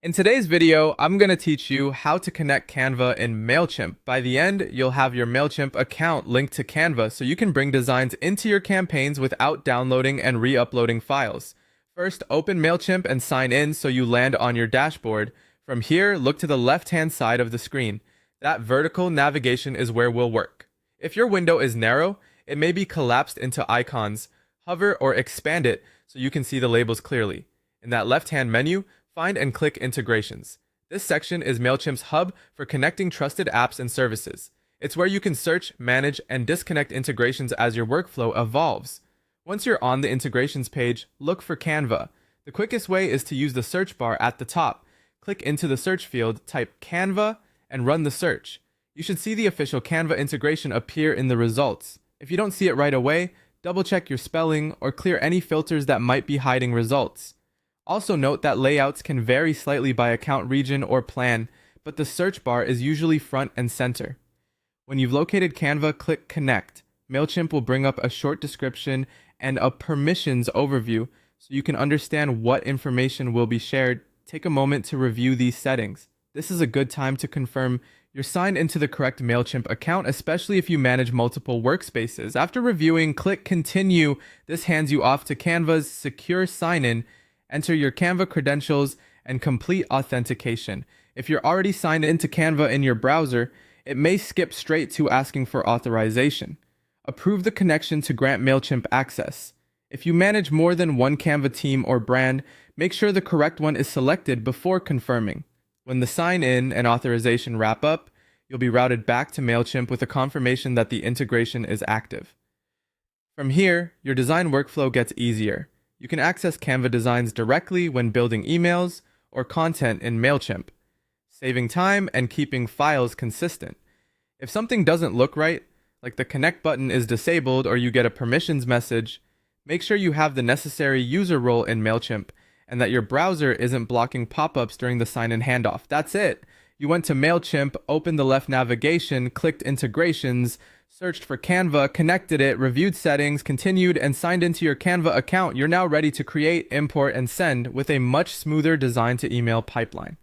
In today's video, I'm going to teach you how to connect Canva in Mailchimp. By the end, you'll have your Mailchimp account linked to Canva so you can bring designs into your campaigns without downloading and re-uploading files. First, open Mailchimp and sign in so you land on your dashboard. From here, look to the left-hand side of the screen. That vertical navigation is where we'll work. If your window is narrow, it may be collapsed into icons. Hover or expand it so you can see the labels clearly. In that left-hand menu, find and click Integrations. This section is Mailchimp's hub for connecting trusted apps and services. It's where you can search, manage, and disconnect integrations as your workflow evolves. Once you're on the integrations page, look for Canva. The quickest way is to use the search bar at the top. Click into the search field, type Canva, and run the search. You should see the official Canva integration appear in the results. If you don't see it right away, double-check your spelling or clear any filters that might be hiding results. Also note that layouts can vary slightly by account region or plan, but the search bar is usually front and center. When you've located Canva, click Connect. Mailchimp will bring up a short description and a permissions overview so you can understand what information will be shared. Take a moment to review these settings. This is a good time to confirm you're signed into the correct Mailchimp account, especially if you manage multiple workspaces. After reviewing, click Continue. This hands you off to Canva's secure sign-in. Enter your Canva credentials and complete authentication. If you're already signed into Canva in your browser, it may skip straight to asking for authorization. Approve the connection to grant Mailchimp access. If you manage more than one Canva team or brand, make sure the correct one is selected before confirming. When the sign-in and authorization wrap up, you'll be routed back to Mailchimp with a confirmation that the integration is active. From here, your design workflow gets easier. You can access Canva designs directly when building emails or content in Mailchimp, saving time and keeping files consistent. If something doesn't look right, like the connect button is disabled or you get a permissions message, make sure you have the necessary user role in Mailchimp and that your browser isn't blocking pop-ups during the sign-in handoff. That's it. You went to Mailchimp, opened the left navigation, clicked integrations, searched for Canva, connected it, reviewed settings, continued, and signed into your Canva account. You're now ready to create, import, and send with a much smoother design to email pipeline.